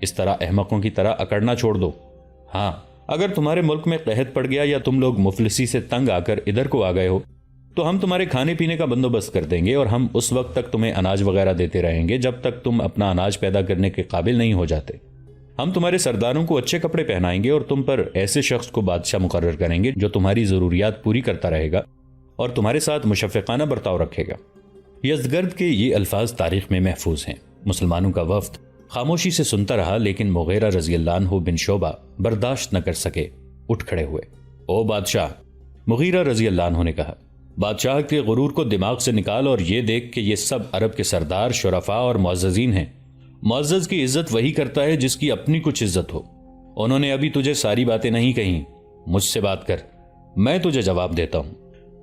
اس طرح احمقوں کی طرح اکڑنا چھوڑ دو۔ ہاں، اگر تمہارے ملک میں قحط پڑ گیا یا تم لوگ مفلسی سے تنگ آ کر ادھر کو آ گئے ہو تو ہم تمہارے کھانے پینے کا بندوبست کر دیں گے، اور ہم اس وقت تک تمہیں اناج وغیرہ دیتے رہیں گے جب تک تم اپنا اناج پیدا کرنے کے قابل نہیں ہو جاتے۔ ہم تمہارے سرداروں کو اچھے کپڑے پہنائیں گے اور تم پر ایسے شخص کو بادشاہ مقرر کریں گے جو تمہاری ضروریات پوری کرتا رہے گا اور تمہارے ساتھ مشفقانہ برتاؤ رکھے گا۔ یزدگرد کے یہ الفاظ تاریخ میں محفوظ ہیں۔ مسلمانوں کا وفد خاموشی سے سنتا رہا، لیکن مغیرہ رضی اللہ عنہ بن شعبہ برداشت نہ کر سکے، اٹھ کھڑے ہوئے۔ او بادشاہ، مغیرہ رضی اللہ عنہ نے کہا، بادشاہ کے غرور کو دماغ سے نکال اور یہ دیکھ کہ یہ سب عرب کے سردار، شرفاء اور معززین ہیں۔ معزز کی عزت وہی کرتا ہے جس کی اپنی کچھ عزت ہو۔ انہوں نے ابھی تجھے ساری باتیں نہیں کہیں، مجھ سے بات کر، میں تجھے جواب دیتا ہوں۔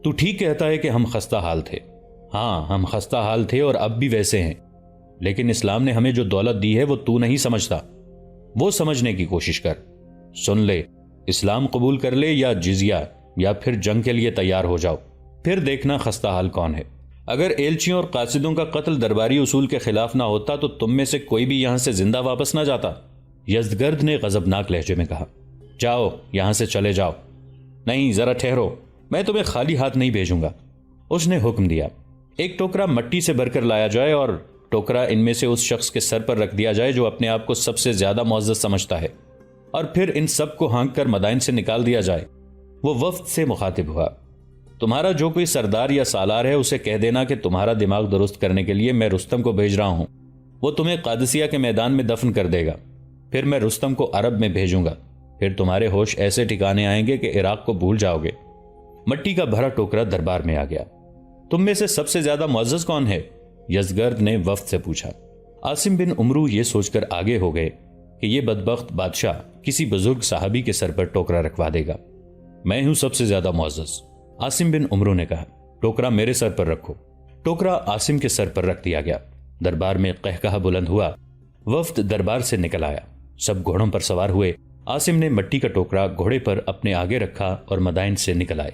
تو ٹھیک کہتا ہے کہ ہم خستہ حال تھے۔ ہاں، ہم خستہ حال تھے اور اب بھی ویسے ہیں، لیکن اسلام نے ہمیں جو دولت دی ہے وہ تو نہیں سمجھتا، وہ سمجھنے کی کوشش کر۔ سن لے، اسلام قبول کر لے یا جزیہ، یا پھر جنگ کے لیے تیار ہو جاؤ، پھر دیکھنا خستہ حال کون ہے۔ اگر ایلچیوں اور قاصدوں کا قتل درباری اصول کے خلاف نہ ہوتا تو تم میں سے کوئی بھی یہاں سے زندہ واپس نہ جاتا۔ یزدگرد نے غضبناک لہجے میں کہا، جاؤ، یہاں سے چلے جاؤ۔ نہیں، ذرا ٹھہرو، میں تمہیں خالی ہاتھ نہیں بھیجوں گا۔ اس نے حکم دیا، ایک ٹوکرا مٹی سے بھر کر لایا جائے اور ٹوکرا ان میں سے اس شخص کے سر پر رکھ دیا جائے جو اپنے آپ کو سب سے زیادہ معزز سمجھتا ہے، اور پھر ان سب کو ہانک کر مدائن سے نکال دیا جائے۔ وہ وفد سے مخاطب ہوا، تمہارا جو کوئی سردار یا سالار ہے اسے کہہ دینا کہ تمہارا دماغ درست کرنے کے لیے میں رستم کو بھیج رہا ہوں، وہ تمہیں قادسیہ کے میدان میں دفن کر دے گا، پھر میں رستم کو عرب میں بھیجوں گا، پھر تمہارے ہوش ایسے ٹھکانے آئیں گے کہ عراق کو بھول جاؤ گے۔ مٹی کا بھرا ٹوکرا دربار میں آ گیا۔ تم میں سے سب سے زیادہ معزز کون ہے؟ یزدگرد نے وفد سے پوچھا۔ عاصم بن عمرو یہ سوچ کر آگے ہو گئے کہ یہ بدبخت بادشاہ کسی بزرگ صحابی کے سر پر ٹوکرا رکھوا دے گا۔ میں ہوں سب سے زیادہ معزز، عاصم بن عمرو نے کہا، ٹوکرا میرے سر پر رکھو۔ ٹوکرا عاصم کے سر پر رکھ دیا گیا۔ دربار میں قہقہہ بلند ہوا۔ وفد دربار سے نکل آیا، سب گھوڑوں پر سوار ہوئے۔ عاصم نے مٹی کا ٹوکرا گھوڑے پر اپنے آگے رکھا اور مدائن سے نکل آئے۔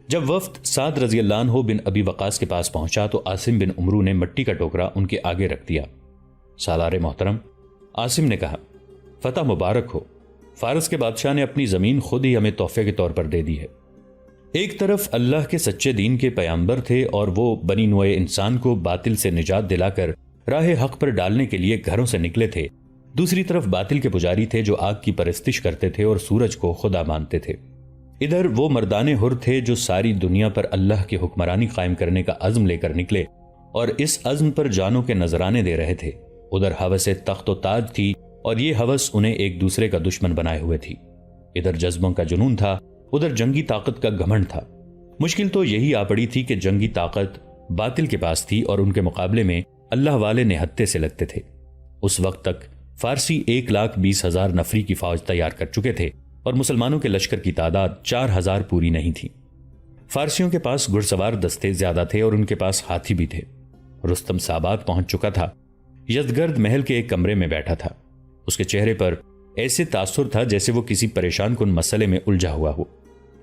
جب وفد سعد رضی اللہ عنہ بن ابی وقاص کے پاس پہنچا تو عاصم بن عمرو نے مٹی کا ٹوکرا ان کے آگے رکھ دیا۔ سالار محترم، عاصم نے کہا، فتح مبارک ہو، فارس کے بادشاہ نے اپنی زمین خود ہی ہمیں تحفے کے طور پر دے دی ہے۔ ایک طرف اللہ کے سچے دین کے پیامبر تھے اور وہ بنی نوع انسان کو باطل سے نجات دلا کر راہ حق پر ڈالنے کے لیے گھروں سے نکلے تھے، دوسری طرف باطل کے پجاری تھے جو آگ کی پرستش کرتے تھے اور سورج کو خدا مانتے تھے۔ ادھر وہ مردان حر تھے جو ساری دنیا پر اللہ کی حکمرانی قائم کرنے کا عزم لے کر نکلے اور اس عزم پر جانوں کے نذرانے دے رہے تھے۔ ادھر ہوس تخت و تاج تھی اور یہ ہوس انہیں ایک دوسرے کا دشمن بنائے ہوئے تھی۔ ادھر جذبوں کا جنون تھا، ادھر جنگی طاقت کا گھمنڈ تھا۔ مشکل تو یہی آ پڑی تھی کہ جنگی طاقت باطل کے پاس تھی اور ان کے مقابلے میں اللہ والے نہتے سے لگتے تھے۔ اس وقت تک فارسی 1,20,000 نفری کی فوج تیار کر چکے تھے اور مسلمانوں کے لشکر کی تعداد 4,000 پوری نہیں تھی۔ فارسیوں کے پاس گھڑ سوار دستے زیادہ تھے اور ان کے پاس ہاتھی بھی تھے۔ رستم سابات پہنچ چکا تھا۔ یزدگرد محل کے ایک کمرے میں بیٹھا تھا۔ اس کے چہرے پر ایسے تاثر تھا جیسے وہ کسی پریشان کن مسئلے میں الجھا ہوا ہو۔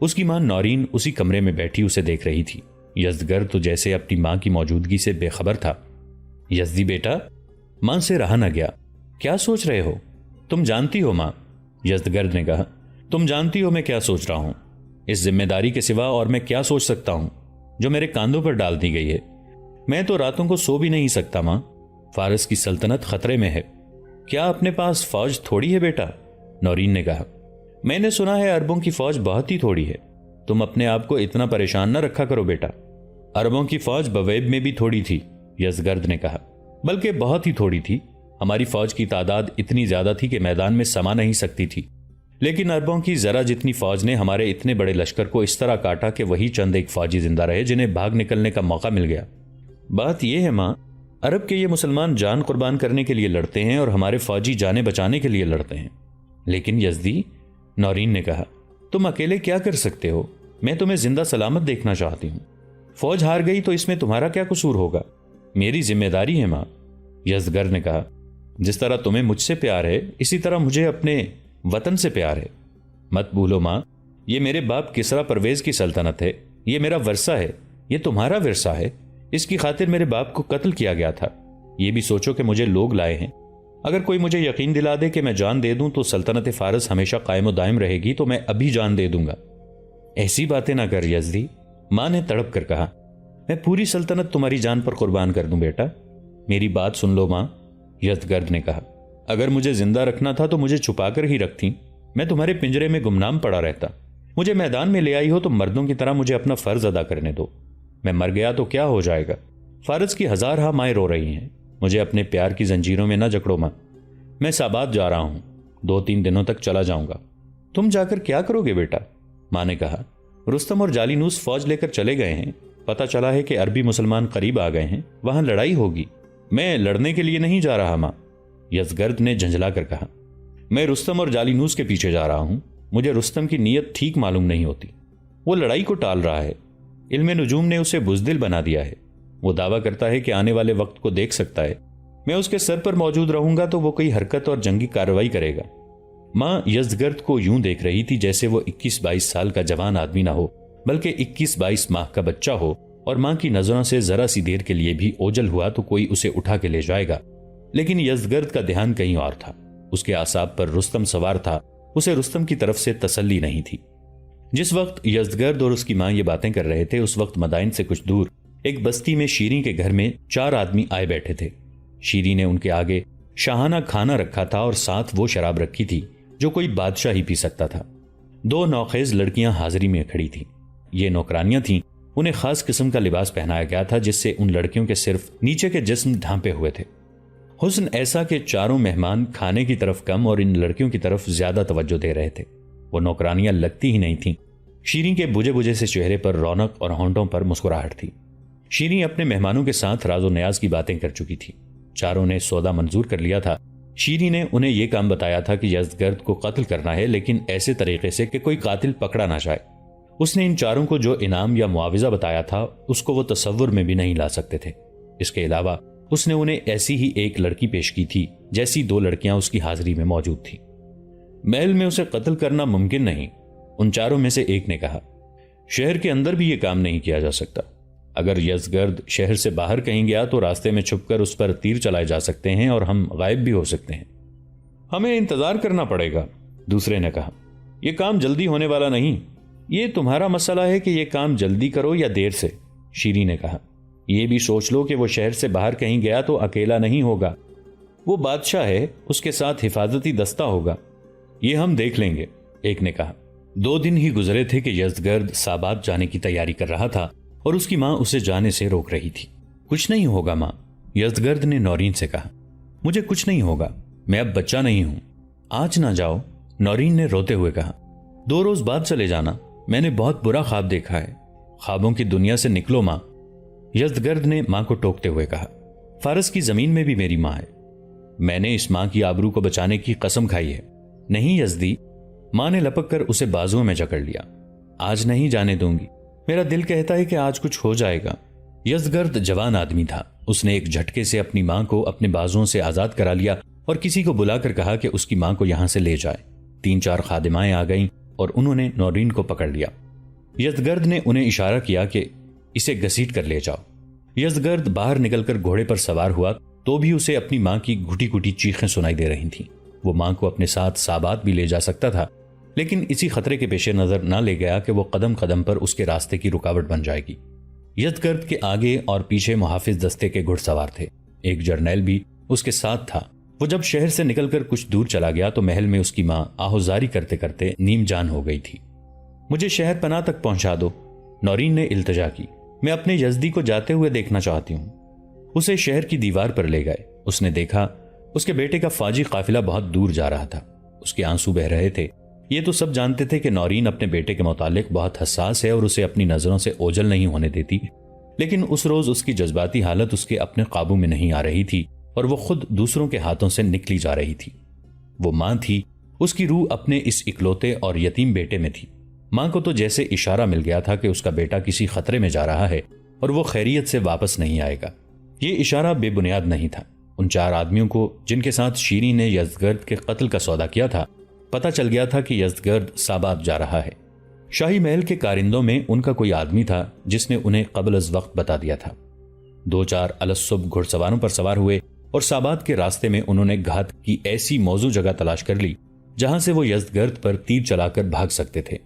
اس کی ماں نورین اسی کمرے میں بیٹھی اسے دیکھ رہی تھی۔ یزدگرد تو جیسے اپنی ماں کی موجودگی سے بے خبر تھا۔ یزدی بیٹا، ماں سے رہا نہ گیا، کیا سوچ رہے ہو؟ تم جانتی ہو ماں، یزدگرد نے کہا، تم جانتی ہو میں کیا سوچ رہا ہوں۔ اس ذمہ داری کے سوا اور میں کیا سوچ سکتا ہوں جو میرے کاندھوں پر ڈال دی گئی ہے؟ میں تو راتوں کو سو بھی نہیں سکتا ماں، فارس کی سلطنت خطرے میں ہے۔ کیا اپنے پاس فوج تھوڑی ہے بیٹا؟ نورین نے کہا، میں نے سنا ہے عربوں کی فوج بہت ہی تھوڑی ہے۔ تم اپنے آپ کو اتنا پریشان نہ رکھا کرو بیٹا۔ عربوں کی فوج بویب میں بھی تھوڑی تھی، یزدگرد نے کہا، بلکہ بہت ہی تھوڑی تھی۔ ہماری فوج کی تعداد اتنی زیادہ تھی کہ میدان میں سما نہیں سکتی تھی، لیکن عربوں کی ذرا جتنی فوج نے ہمارے اتنے بڑے لشکر کو اس طرح کاٹا کہ وہی چند ایک فوجی زندہ رہے جنہیں بھاگ نکلنے کا موقع مل گیا۔ بات یہ ہے ماں، عرب کے یہ مسلمان جان قربان کرنے کے لیے لڑتے ہیں اور ہمارے فوجی جانیں بچانے کے لیے لڑتے ہیں۔ لیکن یزدی، نورین نے کہا، تم اکیلے کیا کر سکتے ہو؟ میں تمہیں زندہ سلامت دیکھنا چاہتی ہوں۔ فوج ہار گئی تو اس میں تمہارا کیا قصور ہوگا؟ میری ذمہ داری ہے ماں، یزدگرد نے کہا۔ جس طرح تمہیں مجھ سے پیار ہے اسی طرح مجھے اپنے وطن سے پیار ہے۔ مت بھولو ماں، یہ میرے باپ کسرا پرویز کی سلطنت ہے، یہ میرا ورثہ ہے، یہ تمہارا ورثہ ہے۔ اس کی خاطر میرے باپ کو قتل کیا گیا تھا۔ یہ بھی سوچو کہ مجھے لوگ لائے ہیں، اگر کوئی مجھے یقین دلا دے کہ میں جان دے دوں تو سلطنت فارس ہمیشہ قائم و دائم رہے گی تو میں ابھی جان دے دوں گا۔ ایسی باتیں نہ کر یزدی، ماں نے تڑپ کر کہا۔ میں پوری سلطنت تمہاری جان پر قربان کر دوں بیٹا۔ میری بات سن لو ماں، یزدگرد نے کہا۔ اگر مجھے زندہ رکھنا تھا تو مجھے چھپا کر ہی رکھتی، میں تمہارے پنجرے میں گمنام پڑا رہتا۔ مجھے میدان میں لے آئی ہو تو مردوں کی طرح مجھے اپنا فرض ادا کرنے دو۔ میں مر گیا تو کیا ہو جائے گا؟ فارس کی ہزارہ مائیں رو رہی ہیں، مجھے اپنے پیار کی زنجیروں میں نہ جکڑو ماں۔ میں سابات جا رہا ہوں، 2-3 دنوں تک چلا جاؤں گا۔ تم جا کر کیا کرو گے بیٹا؟ ماں نے کہا۔ رستم اور جالینوس فوج لے کر چلے گئے ہیں، پتہ چلا ہے کہ عربی مسلمان قریب آ گئے ہیں، وہاں لڑائی ہوگی۔ میں لڑنے کے لیے نہیں جا رہا ماں، یزدگرد نے جھنجھلا کر کہا۔ میں رستم اور جالینوس کے پیچھے جا رہا ہوں، مجھے رستم کی نیت ٹھیک معلوم نہیں ہوتی، وہ لڑائی کو ٹال رہا ہے، علم نجوم نے اسے بزدل بنا دیا ہے، وہ دعویٰ کرتا ہے کہ آنے والے وقت کو دیکھ سکتا ہے، میں اس کے سر پر موجود رہوں گا تو وہ کوئی حرکت اور جنگی کارروائی کرے گا۔ ماں یزدگرد کو یوں دیکھ رہی تھی جیسے وہ 21-22 سال کا جوان آدمی نہ ہو بلکہ 21-22 ماہ کا بچہ ہو، اور ماں کی نظروں سے ذرا سی دیر کے لیے بھی اوجل ہوا تو کوئی اسے اٹھا کے لے جائے گا۔ لیکن یزدگرد کا دھیان کہیں اور تھا، اس کے اعصاب پر رستم سوار تھا، اسے رستم کی طرف سے تسلی نہیں تھی۔ جس وقت یزدگرد اور اس کی ماں یہ باتیں کر رہے تھے اس وقت مدائن سے کچھ دور ایک بستی میں شیریں کے گھر میں 4 آدمی آئے بیٹھے تھے۔ شیریں نے ان کے آگے شاہانہ کھانا رکھا تھا اور ساتھ وہ شراب رکھی تھی جو کوئی بادشاہ ہی پی سکتا تھا۔ 2 نوخیز لڑکیاں حاضری میں کھڑی تھیں، یہ نوکرانیاں تھیں، انہیں خاص قسم کا لباس پہنایا گیا تھا جس سے ان لڑکیوں کے صرف نیچے کے جسم ڈھانپے ہوئے تھے۔ حسن ایسا کہ چاروں مہمان کھانے کی طرف کم اور ان لڑکیوں کی طرف زیادہ توجہ دے رہے تھے۔ وہ نوکرانیاں لگتی ہی نہیں تھیں۔ شیریں کے بجھے بجھے سے چہرے پر رونق اور ہونٹوں پر مسکراہٹ تھی۔ شیریں اپنے مہمانوں کے ساتھ راز و نیاز کی باتیں کر چکی تھی، چاروں نے سودا منظور کر لیا تھا۔ شیریں نے انہیں یہ کام بتایا تھا کہ یزدگرد کو قتل کرنا ہے، لیکن ایسے طریقے سے کہ کوئی قاتل پکڑا نہ جائے۔ اس نے ان چاروں کو جو انعام یا معاوضہ بتایا تھا اس کو وہ تصور میں بھی نہیں لا سکتے تھے۔ اس کے علاوہ اس نے انہیں ایسی ہی ایک لڑکی پیش کی تھی جیسی 2 لڑکیاں اس کی حاضری میں موجود تھیں۔ محل میں اسے قتل کرنا ممکن نہیں، ان چاروں میں سے ایک نے کہا۔ شہر کے اندر بھی یہ کام نہیں کیا جا سکتا، اگر یزدگرد شہر سے باہر کہیں گیا تو راستے میں چھپ کر اس پر تیر چلائے جا سکتے ہیں اور ہم غائب بھی ہو سکتے ہیں۔ ہمیں انتظار کرنا پڑے گا، دوسرے نے کہا۔ یہ کام جلدی ہونے والا نہیں، یہ تمہارا مسئلہ ہے کہ یہ کام جلدی کرو یا دیر سے، شیریں نے کہا۔ یہ بھی سوچ لو کہ وہ شہر سے باہر کہیں گیا تو اکیلا نہیں ہوگا، وہ بادشاہ ہے، اس کے ساتھ حفاظتی دستہ ہوگا، یہ ہم دیکھ لیں گے، ایک نے کہا۔ 2 دن ہی گزرے تھے کہ یزدگرد سابات جانے کی تیاری کر رہا تھا اور اس کی ماں اسے جانے سے روک رہی تھی۔ کچھ نہیں ہوگا ماں، یزدگرد نے نورین سے کہا۔ مجھے کچھ نہیں ہوگا، میں اب بچہ نہیں ہوں، آج نہ جاؤ، نورین نے روتے ہوئے کہا۔ 2 روز بعد چلے جانا، میں نے بہت برا خواب دیکھا ہے، خوابوں کی دنیا سے نکلو ماں، یزدگرد نے ماں کو ٹوکتے ہوئے کہا۔ فارس کی زمین میں بھی میری ماں ہے، میں نے اس ماں کی آبرو کو بچانے کی قسم کھائی ہے۔ نہیں یزدی، ماں نے لپک کر اسے بازوؤں میں جکڑ لیا۔ آج نہیں جانے دوں گی، میرا دل کہتا ہے کہ آج کچھ ہو جائے گا۔ یزدگرد جوان آدمی تھا، اس نے ایک جھٹکے سے اپنی ماں کو اپنے بازوؤں سے آزاد کرا لیا اور کسی کو بلا کر کہا کہ اس کی ماں کو یہاں سے لے جائے۔ 3-4 خادمائیں آ گئیں اور انہوں نے نورین کو پکڑ لیا۔ یزدگرد نے انہیں اشارہ کیا کہ اسے گھسیٹ کر لے جاؤ۔ یزدگرد باہر نکل کر گھوڑے پر سوار ہوا تو بھی اسے اپنی ماں کی گھٹی گھٹی چیخیں سنائی دے رہی تھیں۔ وہ ماں کو اپنے ساتھ سابات بھی لے جا سکتا تھا، لیکن اسی خطرے کے پیش نظر نہ لے گیا کہ وہ قدم قدم پر اس کے راستے کی رکاوٹ بن جائے گی۔ یزدگرد کے آگے اور پیچھے محافظ دستے کے گھڑ سوار تھے، ایک جرنیل بھی اس کے ساتھ تھا۔ وہ جب شہر سے نکل کر کچھ دور چلا گیا تو محل میں اس کی ماں آہوزاری کرتے کرتے نیم جان ہو گئی تھی۔ مجھے شہر پناہ تک پہنچا دو، نورین نے التجا کی، میں اپنے یزدی کو جاتے ہوئے دیکھنا چاہتی ہوں۔ اسے شہر کی دیوار پر لے گئے، اس نے دیکھا اس کے بیٹے کا فوجی قافلہ بہت دور جا رہا تھا، اس کے آنسو بہ رہے تھے۔ یہ تو سب جانتے تھے کہ نورین اپنے بیٹے کے متعلق بہت حساس ہے اور اسے اپنی نظروں سے اوجھل نہیں ہونے دیتی، لیکن اس روز اس کی جذباتی حالت اس کے اپنے قابو میں نہیں آ رہی تھی اور وہ خود دوسروں کے ہاتھوں سے نکلی جا رہی تھی۔ وہ ماں تھی، اس کی روح اپنے اس اکلوتے اور یتیم بیٹے میں تھی۔ ماں کو تو جیسے اشارہ مل گیا تھا کہ اس کا بیٹا کسی خطرے میں جا رہا ہے اور وہ خیریت سے واپس نہیں آئے گا۔ یہ اشارہ بے بنیاد نہیں تھا۔ ان 4 آدمیوں کو جن کے ساتھ شیریں نے یزدگرد کے قتل کا سودا کیا تھا پتہ چل گیا تھا کہ یزدگرد سابات جا رہا ہے۔ شاہی محل کے کارندوں میں ان کا کوئی آدمی تھا جس نے انہیں قبل از وقت بتا دیا تھا۔ 2-4 الصبح گھڑ سواروں پر سوار ہوئے اور سابات کے راستے میں انہوں نے گھات کی ایسی موزوں جگہ تلاش کر لی جہاں سے وہ یزدگرد پر تیر چلا کر بھاگ سکتے تھے۔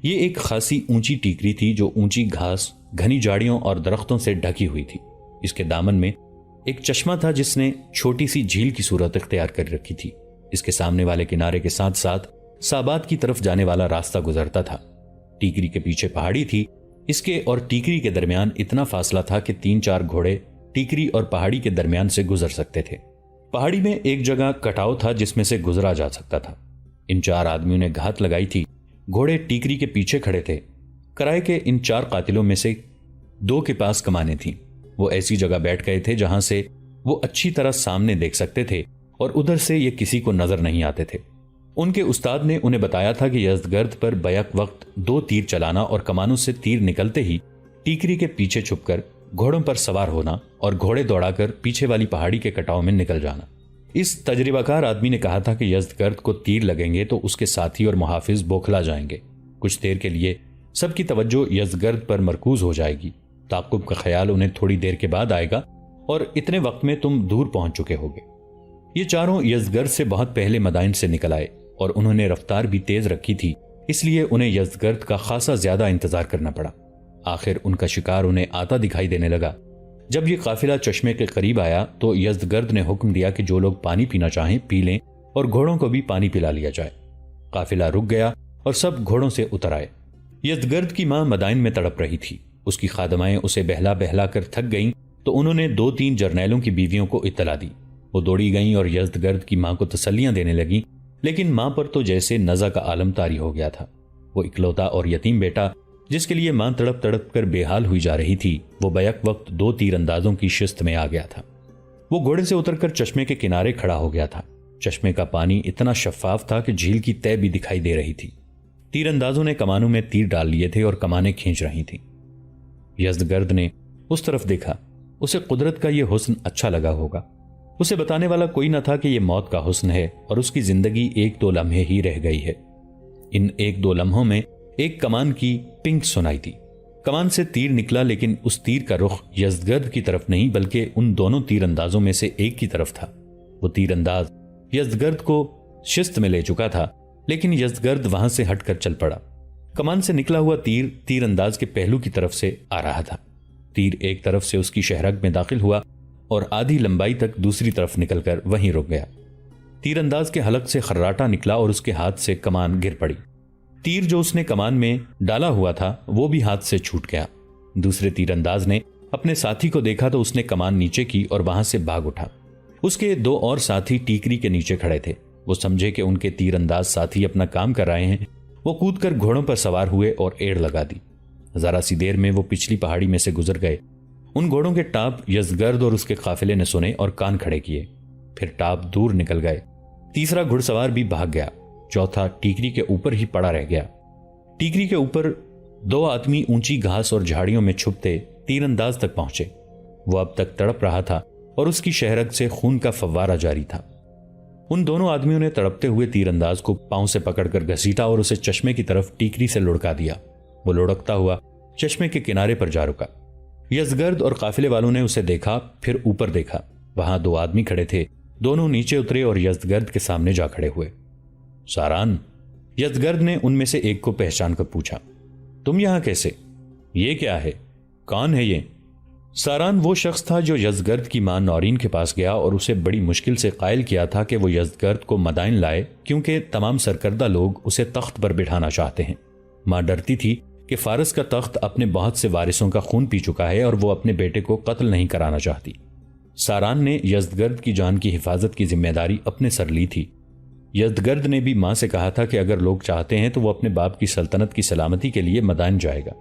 یہ ایک خاصی اونچی ٹیکری تھی جو اونچی گھاس، گھنی جھاڑیوں اور درختوں سے ڈھکی ہوئی تھی۔ اس کے دامن میں ایک چشمہ تھا جس نے چھوٹی سی جھیل کی صورت اختیار کر رکھی تھی۔ اس کے سامنے والے کنارے کے ساتھ ساتھ سابات کی طرف جانے والا راستہ گزرتا تھا۔ ٹیکری کے پیچھے پہاڑی تھی۔ اس کے اور ٹیکری کے درمیان اتنا فاصلہ تھا کہ 3-4 گھوڑے ٹیکری اور پہاڑی کے درمیان سے گزر سکتے تھے۔ پہاڑی میں ایک جگہ کٹاؤ تھا جس میں سے گزرا جا سکتا تھا۔ ان 4 آدمیوں نے گھات لگائی تھی۔ گھوڑے ٹیکری کے پیچھے کھڑے تھے۔ کرائے کے ان 4 قاتلوں میں سے 2 کے پاس کمانیں تھیں۔ وہ ایسی جگہ بیٹھ گئے تھے جہاں سے وہ اچھی طرح سامنے دیکھ سکتے تھے اور ادھر سے یہ کسی کو نظر نہیں آتے تھے۔ ان کے استاد نے انہیں بتایا تھا کہ یزدگرد پر بیک وقت 2 تیر چلانا اور کمانوں سے تیر نکلتے ہی ٹیکری کے پیچھے چھپ کر گھوڑوں پر سوار ہونا اور گھوڑے دوڑا کر پیچھے والی پہاڑی کے کٹاؤ میں نکل جانا۔ اس تجربہ کار آدمی نے کہا تھا کہ یزدگرد کو تیر لگیں گے تو اس کے ساتھی اور محافظ بوکھلا جائیں گے۔ کچھ دیر کے لیے سب کی توجہ یزدگرد پر مرکوز ہو جائے گی۔ تعقب کا خیال انہیں تھوڑی دیر کے بعد آئے گا اور اتنے وقت میں تم دور پہنچ چکے ہوگے۔ یہ چاروں یزدگرد سے بہت پہلے مدائن سے نکل آئے اور انہوں نے رفتار بھی تیز رکھی تھی، اس لیے انہیں یزدگرد کا خاصا زیادہ انتظار کرنا پڑا۔ آخر ان کا شکار انہیں آتا دکھائی دینے لگا۔ جب یہ قافلہ چشمے کے قریب آیا تو یزدگرد نے حکم دیا کہ جو لوگ پانی پینا چاہیں پی لیں اور گھوڑوں کو بھی پانی پلا لیا جائے۔ قافلہ رک گیا اور سب گھوڑوں سے اتر آئے۔ یزدگرد کی ماں مدائن میں تڑپ رہی تھی۔ اس کی خادمائیں اسے بہلا بہلا کر تھک گئیں تو انہوں نے 2-3 جرنیلوں کی بیویوں کو اطلاع دی۔ وہ دوڑی گئیں اور یزدگرد کی ماں کو تسلیاں دینے لگیں، لیکن ماں پر تو جیسے نزع کا عالم طاری ہو گیا تھا۔ وہ اکلوتا اور یتیم بیٹا جس کے لیے ماں تڑپ تڑپ کر بے حال ہوئی جا رہی تھی، وہ بیک وقت 2 تیر اندازوں کی شست میں آ گیا تھا۔ وہ گھوڑے سے اتر کر چشمے کے کنارے کھڑا ہو گیا تھا۔ چشمے کا پانی اتنا شفاف تھا کہ جھیل کی تہ بھی دکھائی دے رہی تھی۔ تیر اندازوں نے کمانوں میں تیر ڈال لیے تھے اور کمانیں کھینچ رہی تھیں۔ یزدگرد نے اس طرف دیکھا۔ اسے قدرت کا یہ حسن اچھا لگا ہوگا۔ اسے بتانے والا کوئی نہ تھا کہ یہ موت کا حسن ہے اور اس کی زندگی 1-2 لمحے ہی رہ گئی ہے۔ ان 1-2 لمحوں میں ایک کمان کی پنک سنائی تھی۔ کمان سے تیر نکلا، لیکن اس تیر کا رخ یزدگرد کی طرف نہیں بلکہ ان دونوں تیر اندازوں میں سے ایک کی طرف تھا۔ وہ تیر انداز یزدگرد کو شست میں لے چکا تھا، لیکن یزدگرد وہاں سے ہٹ کر چل پڑا۔ کمان سے نکلا ہوا تیر انداز کے پہلو کی طرف سے آ رہا تھا۔ تیر ایک طرف سے اس کی شہرگ میں داخل ہوا اور آدھی لمبائی تک دوسری طرف نکل کر وہیں رک گیا۔ تیر انداز کے حلق سے خراٹا نکلا اور اس کے ہاتھ سے کمان گر پڑی۔ تیر جو اس نے کمان میں ڈالا ہوا تھا وہ بھی ہاتھ سے چھوٹ گیا۔ دوسرے تیر انداز نے اپنے ساتھی کو دیکھا تو اس نے کمان نیچے کی اور وہاں سے بھاگ اٹھا۔ اس کے 2 اور ساتھی ٹیکری کے نیچے کھڑے تھے۔ وہ سمجھے کہ ان کے تیر انداز ساتھی اپنا کام کر رہے ہیں۔ وہ کود کر گھوڑوں پر سوار ہوئے اور ایڑ لگا دی۔ ذرا سی دیر میں وہ پچھلی پہاڑی میں سے گزر گئے۔ ان گھوڑوں کے ٹاپ یزدگرد اور اس کے قافلے نے سنے اور کان کھڑے کیے۔ پھر ٹاپ دور نکل گئے۔ تیسرا گھڑ سوار بھی بھاگ گیا۔ چوتھا ٹیکری کے اوپر ہی پڑا رہ گیا۔ ٹیکری کے اوپر 2 آدمی اونچی گھاس اور جھاڑیوں میں چھپتے تیر انداز تک پہنچے۔ وہ اب تک تڑپ رہا تھا اور اس کی شہرگ سے خون کا فوارہ جاری تھا۔ ان دونوں آدمیوں نے تڑپتے ہوئے تیر انداز کو پاؤں سے پکڑ کر گھسیٹا اور اسے چشمے کی طرف ٹیکری سے لڑکا دیا۔ وہ لڑکتا ہوا چشمے کے کنارے پر جا رکا۔ یزدگرد اور قافلے والوں نے اسے دیکھا، پھر اوپر دیکھا۔ وہاں 2 آدمی کھڑے تھے۔ دونوں نیچے اترے اور یزدگرد کے سامنے جا کھڑے ہوئے۔ ساران، یزدگرد نے ان میں سے ایک کو پہچان کر پوچھا، تم یہاں کیسے؟ یہ کیا ہے؟ کون ہے یہ؟ ساران وہ شخص تھا جو یزدگرد کی ماں نورین کے پاس گیا اور اسے بڑی مشکل سے قائل کیا تھا کہ وہ یزدگرد کو مدائن لائے، کیونکہ تمام سرکردہ لوگ اسے تخت پر بٹھانا چاہتے ہیں۔ ماں ڈرتی تھی کہ فارس کا تخت اپنے بہت سے وارثوں کا خون پی چکا ہے اور وہ اپنے بیٹے کو قتل نہیں کرانا چاہتی۔ ساران نے یزدگرد کی جان کی حفاظت کی ذمہ داری اپنے سر لی تھی۔ یزدگرد نے بھی ماں سے کہا تھا کہ اگر لوگ چاہتے ہیں تو وہ اپنے باپ کی سلطنت کی سلامتی کے لیے مدائن جائے گا۔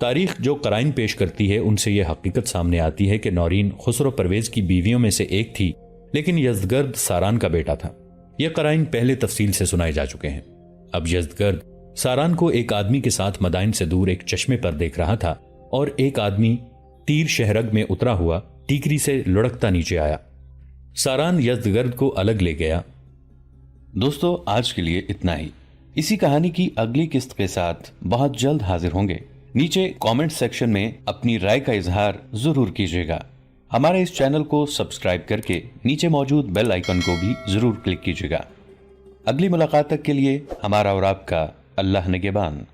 تاریخ جو قرائن پیش کرتی ہے ان سے یہ حقیقت سامنے آتی ہے کہ نورین خسرو پرویز کی بیویوں میں سے ایک تھی، لیکن یزدگرد ساران کا بیٹا تھا۔ یہ قرائن پہلے تفصیل سے سنائے جا چکے ہیں۔ اب یزدگرد ساران کو ایک آدمی کے ساتھ مدائن سے دور ایک چشمے پر دیکھ رہا تھا اور ایک آدمی تیر شہرگ میں اترا ہوا ٹیکری سے لڑکتا نیچے آیا۔ ساران یزدگرد کو الگ لے گیا۔ دوستو، آج کے لیے اتنا ہی۔ اسی کہانی کی اگلی قسط کے ساتھ بہت جلد حاضر ہوں گے۔ نیچے کامنٹ سیکشن میں اپنی رائے کا اظہار ضرور کیجیے گا۔ ہمارے اس چینل کو سبسکرائب کر کے نیچے موجود بیل آئیکن کو بھی ضرور کلک کیجیے گا۔ اگلی ملاقات تک کے لیے ہمارا اور آپ کا اللہ نگہبان۔